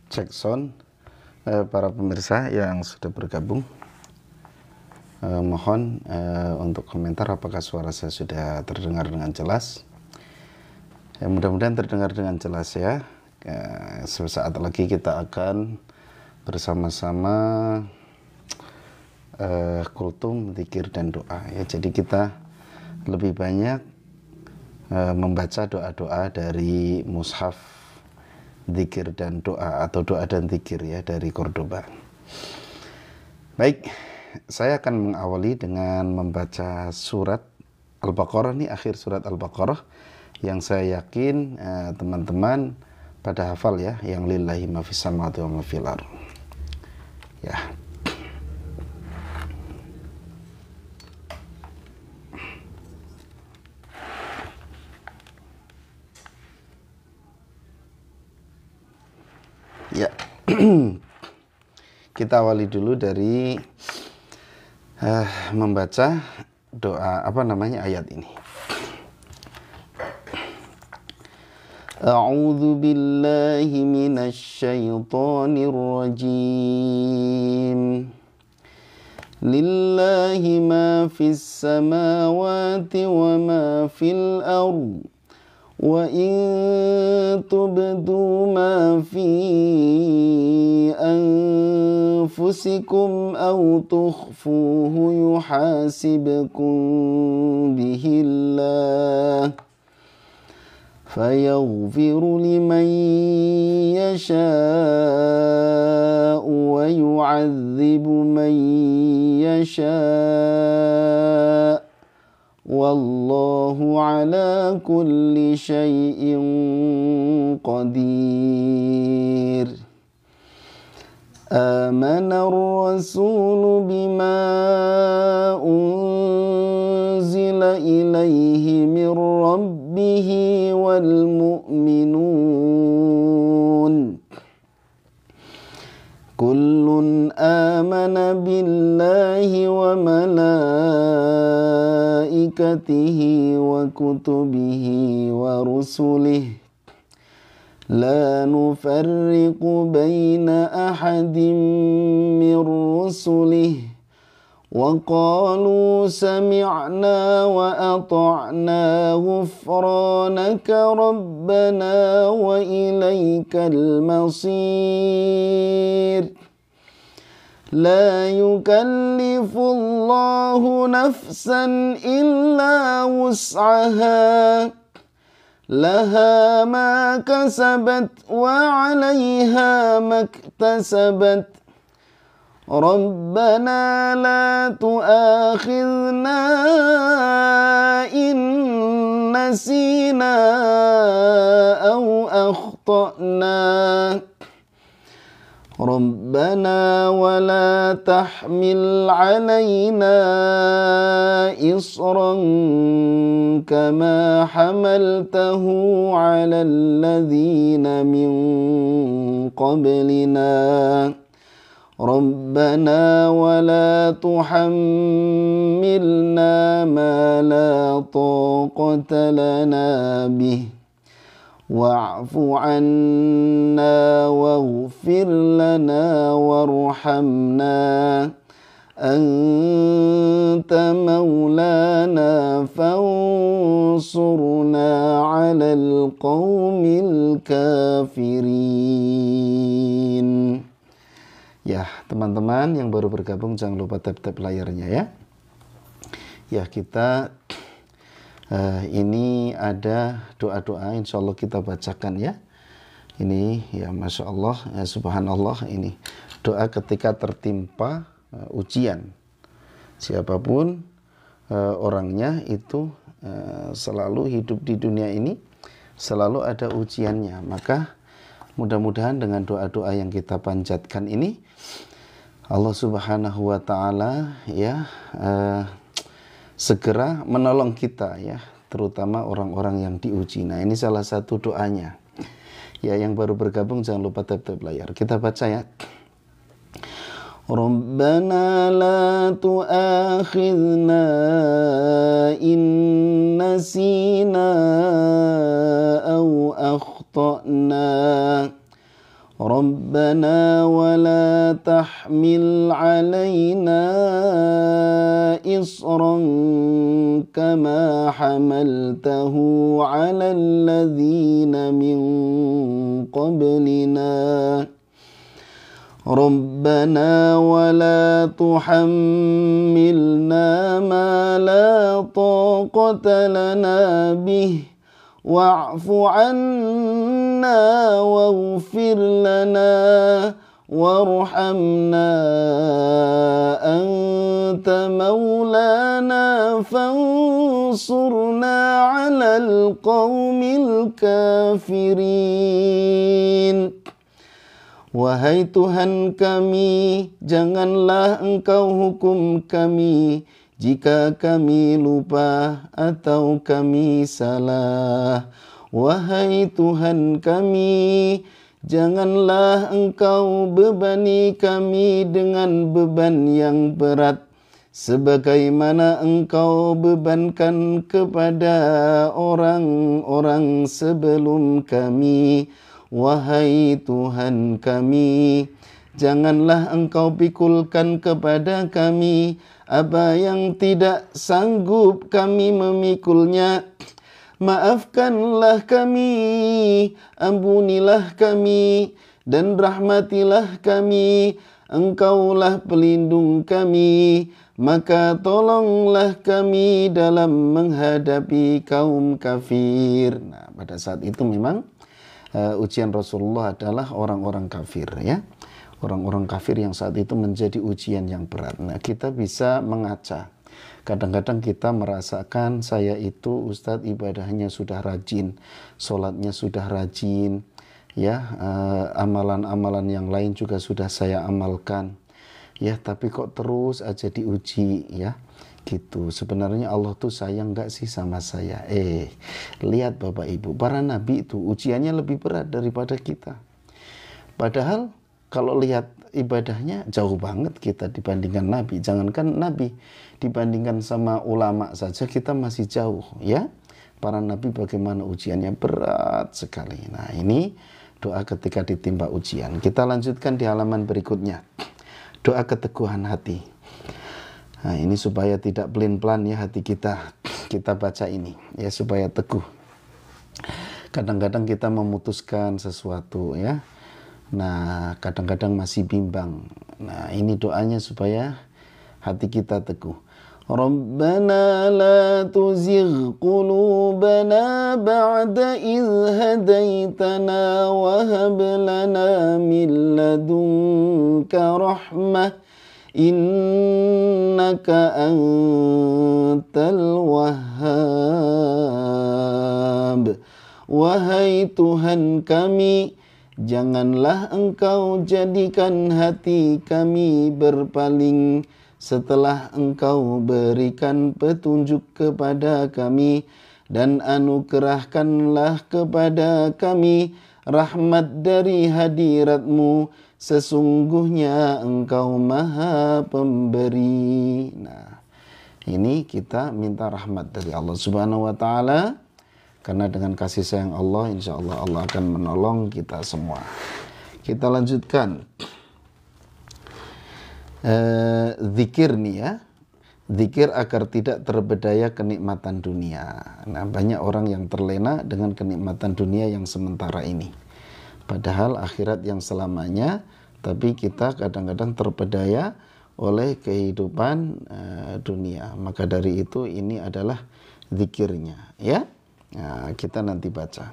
cek sound para pemirsa yang sudah bergabung. Mohon untuk komentar apakah suara saya sudah terdengar dengan jelas. Mudah-mudahan terdengar dengan jelas ya. Sesaat lagi kita akan bersama-sama kultum, zikir dan doa ya. Jadi kita lebih banyak membaca doa-doa dari mushaf zikir dan doa atau doa dan zikir ya dari Cordoba. Baik, saya akan mengawali dengan membaca surat Al-Baqarah, nih akhir surat Al-Baqarah yang saya yakin teman-teman pada hafal ya, yang lillahi ma fis samawati wa ma fil ardh. Ya. Ya. Kita awali dulu dari membaca doa ayat ini. A'udzu billahi minasy syaithanir rajim. Lillahi ma fis samawati wa ma fil ardh. Wa in tubdu ma fi anfusikum aw tukhfuhu yuhasibkum bihillah fayaghfiru liman yasha'u wa yu'adzibu man yasha'u wallahu ala kulli syai'in qadir. Amana ar-rasulu bima unzila ilaihi min rabbihi wal mu'minun kullun amana billahi wa malaikatihi wa kutubihi wa rusulihi la nufarriqu baina ahadin min rusulihi wa qalu sami'na wa ata'na ghufranaka rabbana wa ilaikal masir. La yukallifullahu nafsan illa wus'aha laha ma kasabat wa 'alayha maktasabat. Rabbana la tu'akhidhna in nasina aw akhtana. Rabbana wa la tahmil 'alaina isran kama hamaltahu 'alal ladzina min qablina. Rabbana wa la tuhammilna ma la taqata lana bih. Wa'fu 'anna waghfir lana warhamna anta maulana fansurna 'alal qaumil kafirin. Ya, teman-teman yang baru bergabung jangan lupa tap-tap layarnya ya. Ya, kita ini ada doa-doa insya Allah kita bacakan ya. Ini ya Masya Allah ya, Subhanallah, ini doa ketika tertimpa ujian. Siapapun orangnya itu selalu hidup di dunia ini selalu ada ujiannya. Maka mudah-mudahan dengan doa-doa yang kita panjatkan ini Allah Subhanahu wa Ta'ala ya segera menolong kita ya, terutama orang-orang yang diuji. Nah, ini salah satu doanya. Ya, yang baru bergabung jangan lupa tap-tap layar. Kita baca ya. Rabbana la tu'akhidna in nasina aw akhtana ربنا ولا تحمل علينا إصرا كما حملته على الذين من قبلنا ربنا ولا تحملنا ما لا طاقة لنا به واعف عنا واغفر لنا وارحمنا أنت مولانا فانصرنا على القوم الكافرين. Wahai Tuhan kami, janganlah Engkau hukum kami jika kami lupa atau kami salah. Wahai Tuhan kami, janganlah Engkau bebani kami dengan beban yang berat, sebagaimana Engkau bebankan kepada orang-orang sebelum kami. Wahai Tuhan kami, janganlah Engkau pikulkan kepada kami apa yang tidak sanggup kami memikulnya. Maafkanlah kami, ampunilah kami, dan rahmatilah kami. Engkaulah pelindung kami, maka tolonglah kami dalam menghadapi kaum kafir. Nah, pada saat itu memang ujian Rasulullah adalah orang-orang kafir, ya. Orang-orang kafir yang saat itu menjadi ujian yang berat. Nah, kita bisa mengaca. Kadang-kadang kita merasakan saya itu Ustadz ibadahnya sudah rajin, sholatnya sudah rajin, ya, amalan-amalan yang lain juga sudah saya amalkan, ya, tapi kok terus aja diuji, ya. Gitu. Sebenarnya Allah tuh sayang gak sih sama saya? Lihat Bapak Ibu, para nabi itu ujiannya lebih berat daripada kita. Padahal kalau lihat ibadahnya jauh banget kita dibandingkan nabi. Jangankan nabi, dibandingkan sama ulama saja kita masih jauh, ya. Para nabi bagaimana ujiannya berat sekali. Nah, ini doa ketika ditimpa ujian. Kita lanjutkan di halaman berikutnya. Doa keteguhan hati. Nah, ini supaya tidak pelin-pelan ya hati kita. Kita baca ini ya supaya teguh. Kadang-kadang kita memutuskan sesuatu, ya. Nah, kadang-kadang masih bimbang. Nah, ini doanya supaya hati kita teguh. Rabbana la tuzigh qulubana ba'da idh hadaitana wa hab lana min ladunka rahmah innaka antal wahhab. Wahai Tuhan kami, janganlah Engkau jadikan hati kami berpaling setelah Engkau berikan petunjuk kepada kami, dan anugerahkanlah kepada kami rahmat dari hadirat-Mu. Sesungguhnya Engkau Maha Pemberi. Nah, ini kita minta rahmat dari Allah Subhanahu wa Ta'ala, karena dengan kasih sayang Allah, insya Allah Allah akan menolong kita semua. Kita lanjutkan. Zikir nih, ya. Zikir agar tidak terbedaya kenikmatan dunia. Nah, banyak orang yang terlena dengan kenikmatan dunia yang sementara ini, padahal akhirat yang selamanya. Tapi kita kadang-kadang terpedaya oleh kehidupan dunia. Maka dari itu ini adalah zikirnya, ya. Nah, kita nanti baca.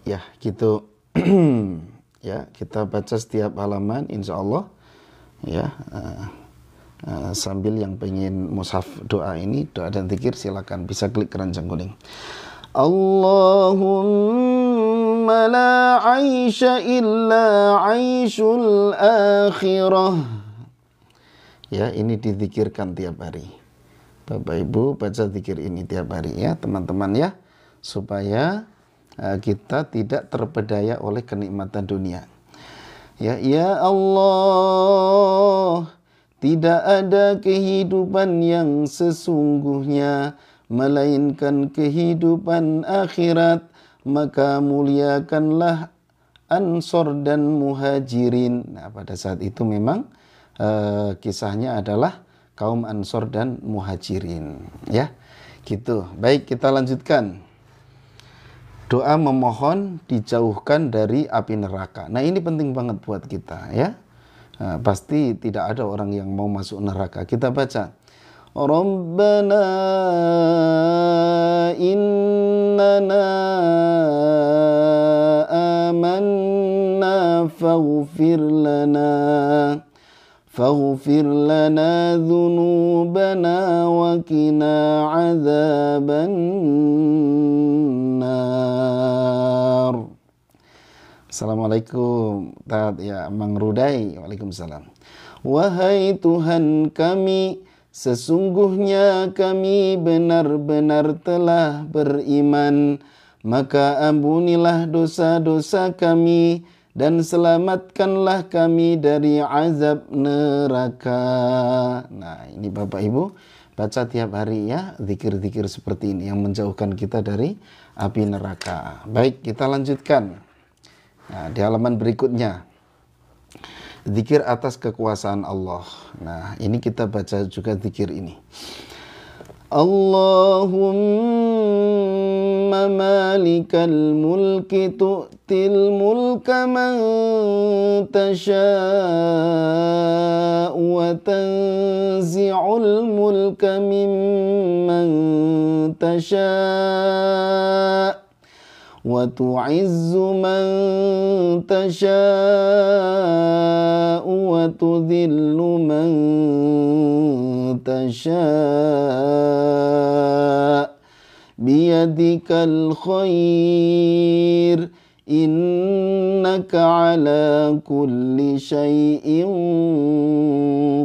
Ya, gitu. Ya, kita baca setiap halaman insya Allah, ya. Sambil yang pengen mushaf doa ini, doa dan zikir, silakan bisa klik keranjang kuning. Allahumma la aisha illa aishul akhirah. Ya, ini dizikirkan tiap hari. Bapak Ibu baca zikir ini tiap hari, ya teman-teman, ya, supaya kita tidak terpedaya oleh kenikmatan dunia. Ya, ya Allah, tidak ada kehidupan yang sesungguhnya melainkan kehidupan akhirat, maka muliakanlah Ansor dan Muhajirin. Nah, pada saat itu memang kisahnya adalah kaum Ansor dan Muhajirin, ya. Gitu. Baik, kita lanjutkan. Doa memohon dijauhkan dari api neraka. Nah, ini penting banget buat kita, ya. Nah, pasti tidak ada orang yang mau masuk neraka. Kita baca. Rabbana innana amanna faghfir lana dhunubana wa qina adzaban nar. Assalamualaikum ya Mang Rudai. Waalaikumsalam. Wahai Tuhan kami, sesungguhnya kami benar-benar telah beriman, maka ampunilah dosa-dosa kami dan selamatkanlah kami dari azab neraka. Nah, ini Bapak Ibu baca tiap hari ya, zikir-zikir seperti ini yang menjauhkan kita dari api neraka. Baik, kita lanjutkan. Nah, di halaman berikutnya, zikir atas kekuasaan Allah. Nah, ini kita baca juga zikir ini. Allahumma malikal mulki tu'til mulka man tasha'u wa tanzi'ul mulka mimman tasha' wa tu'izzu man tasha'u wa tudhillu man tasha' biyadikal khair innaka ala kulli syai'in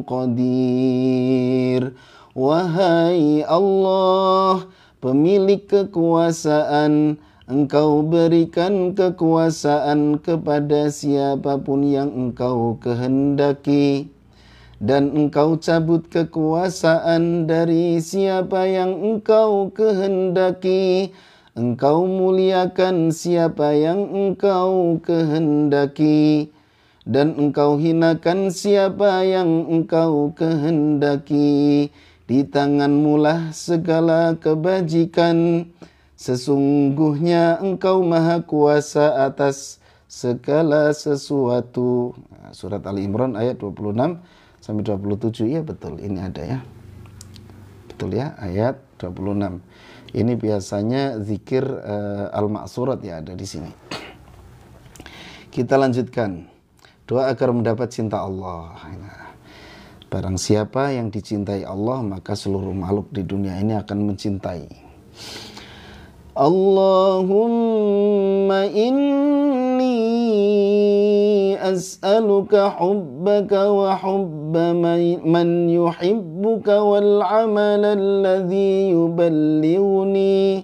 qadir. Wahai Allah, pemilik kekuasaan, Engkau berikan kekuasaan kepada siapapun yang Engkau kehendaki, dan Engkau cabut kekuasaan dari siapa yang Engkau kehendaki. Engkau muliakan siapa yang Engkau kehendaki, dan Engkau hinakan siapa yang Engkau kehendaki. Di tangan-Mu lah segala kebajikan. Sesungguhnya Engkau maha kuasa atas segala sesuatu. Surat Ali Imran ayat 26 sampai 27. Iya betul, ini ada ya. Betul ya, ayat 26. Ini biasanya zikir al-ma'surat ya, ada di sini. Kita lanjutkan. Doa agar mendapat cinta Allah. Nah, barang siapa yang dicintai Allah, maka seluruh makhluk di dunia ini akan mencintai. Allahumma inni as'aluka hubbaka wa hubba man yuhibbuka wal amal alladhi yuballighuni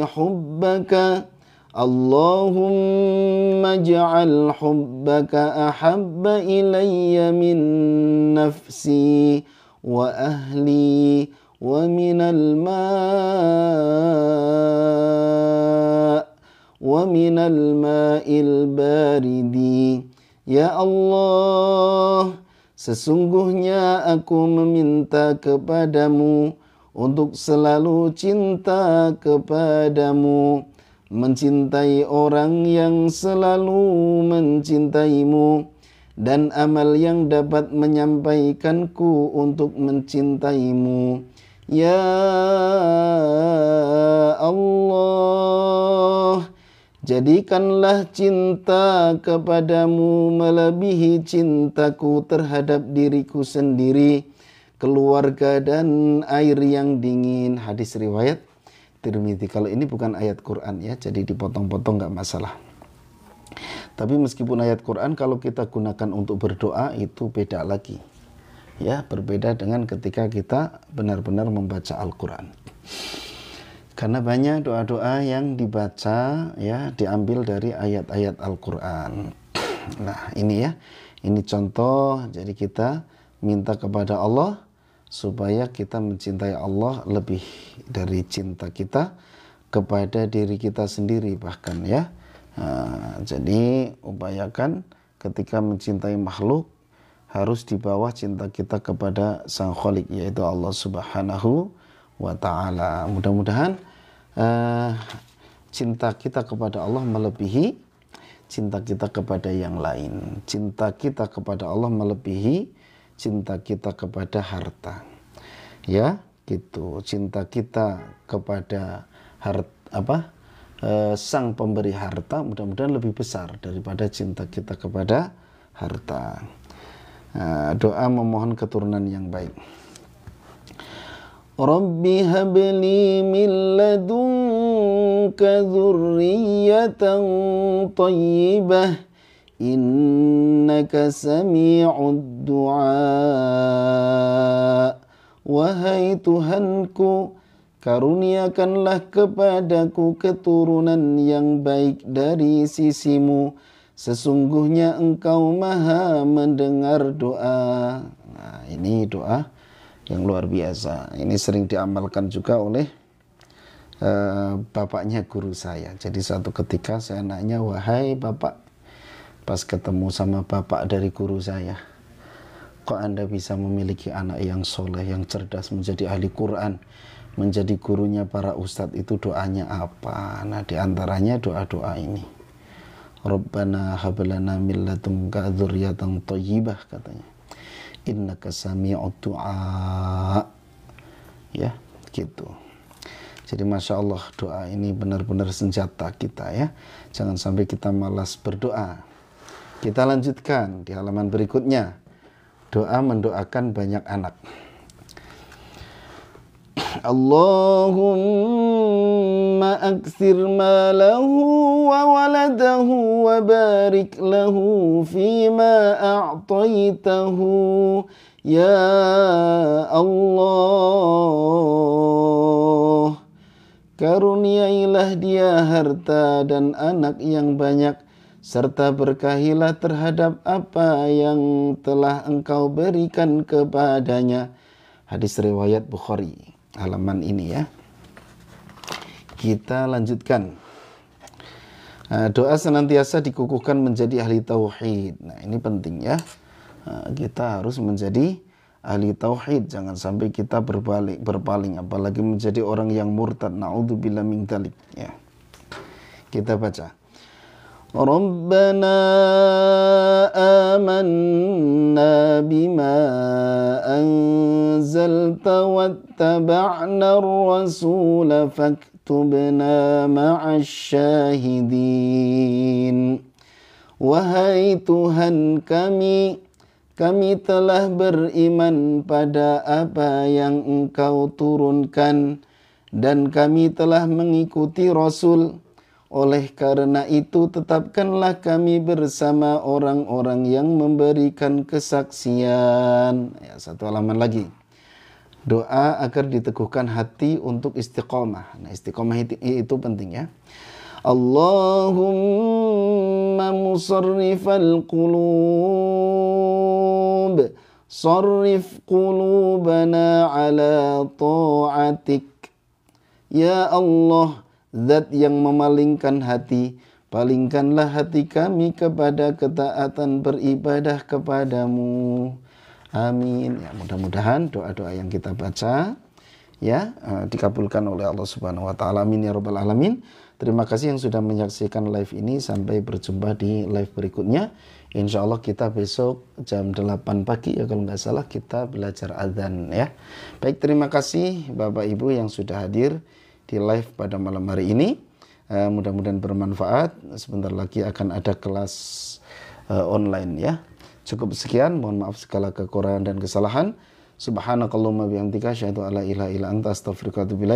hubbaka. Allahumma ja'al hubbaka ahabba ilayya min nafsi wa ahli wa minal ma'il baridi. Ya Allah, sesungguhnya aku meminta kepadamu untuk selalu cinta kepadamu, mencintai orang yang selalu mencintaimu, dan amal yang dapat menyampaikanku untuk mencintaimu. Ya Allah, jadikanlah cinta kepadamu melebihi cintaku terhadap diriku sendiri, keluarga, dan air yang dingin. Hadis riwayat Tirmidzi. Kalau ini bukan ayat Quran ya, jadi dipotong-potong nggak masalah. Tapi meskipun ayat Quran, kalau kita gunakan untuk berdoa itu beda lagi. Ya, berbeda dengan ketika kita benar-benar membaca Al-Quran. Karena banyak doa-doa yang dibaca ya diambil dari ayat-ayat Al-Quran. Nah, ini ya. Ini contoh, jadi kita minta kepada Allah supaya kita mencintai Allah lebih dari cinta kita kepada diri kita sendiri bahkan ya. Jadi upayakan ketika mencintai makhluk harus di bawah cinta kita kepada Sang Khalik, yaitu Allah Subhanahu wa Ta'ala. Mudah-mudahan cinta kita kepada Allah melebihi cinta kita kepada yang lain. Cinta kita kepada Allah melebihi cinta kita kepada harta. Ya, gitu. Cinta kita kepada sang pemberi harta mudah-mudahan lebih besar daripada cinta kita kepada harta. Doa memohon keturunan yang baik. Rabbi habli min ladunka dzurriyyatan thayyibah innaka sami'ud du'a. Wahai Tuhanku, karuniakanlah kepadaku keturunan yang baik dari sisimu. Sesungguhnya Engkau Maha mendengar doa. Nah, ini doa yang luar biasa. Ini sering diamalkan juga oleh bapaknya guru saya. Jadi suatu ketika saya nanya, wahai bapak, pas ketemu sama bapak dari guru saya, kok Anda bisa memiliki anak yang soleh, yang cerdas, menjadi ahli Quran, menjadi gurunya para ustadz, itu doanya apa? Nah, diantaranya doa-doa ini. Rabbana hablana min ladunka dzurriyyatan thayyibah, katanya. Innaka sami'ud du'a. Ya, gitu. Jadi Masya Allah, doa ini benar-benar senjata kita ya. Jangan sampai kita malas berdoa. Kita lanjutkan di halaman berikutnya. Doa mendoakan banyak anak. Allahumma aksir malahu wa waladahu wa barik lahu fima a'taitahu ya Allah. Karuniailah dia harta dan anak yang banyak, serta berkahilah terhadap apa yang telah Engkau berikan kepadanya. Hadis riwayat Bukhari. Halaman ini ya. Kita lanjutkan. Doa senantiasa dikukuhkan menjadi ahli tauhid. Nah, ini penting ya. Kita harus menjadi ahli tauhid, jangan sampai kita berpaling, apalagi menjadi orang yang murtad. Naudzubillah min dzalik ya. Kita baca. Rabbana amanna bima anzalta wattaba'na ar-rasula faktubna ma'asy syahidin. Wahai Tuhan kami telah beriman pada apa yang Engkau turunkan dan kami telah mengikuti Rasul. Oleh karena itu tetapkanlah kami bersama orang-orang yang memberikan kesaksian. Ya, satu halaman lagi. Doa agar diteguhkan hati untuk istiqomah. Nah, istiqomah itu penting ya. Allahumma musarrifal qulub, sarrif qulubana ala ta'atik. Ya Allah, Zat yang memalingkan hati, palingkanlah hati kami kepada ketaatan beribadah kepadamu. Amin. Ya, mudah-mudahan doa-doa yang kita baca ya dikabulkan oleh Allah Subhanahu wa Ta'ala. Amin ya rabbal alamin. Terima kasih yang sudah menyaksikan live ini. Sampai berjumpa di live berikutnya. Insya Allah kita besok jam 8 pagi ya kalau nggak salah kita belajar adzan ya. Baik, terima kasih Bapak Ibu yang sudah hadir di live pada malam hari ini. Mudah-mudahan bermanfaat. Sebentar lagi akan ada kelas online ya. Cukup sekian, mohon maaf segala kekurangan dan kesalahan. Subhanakallahumma bihamdika asyhadu alla ilaha illa anta astaghfiruka wa atubu ilaik.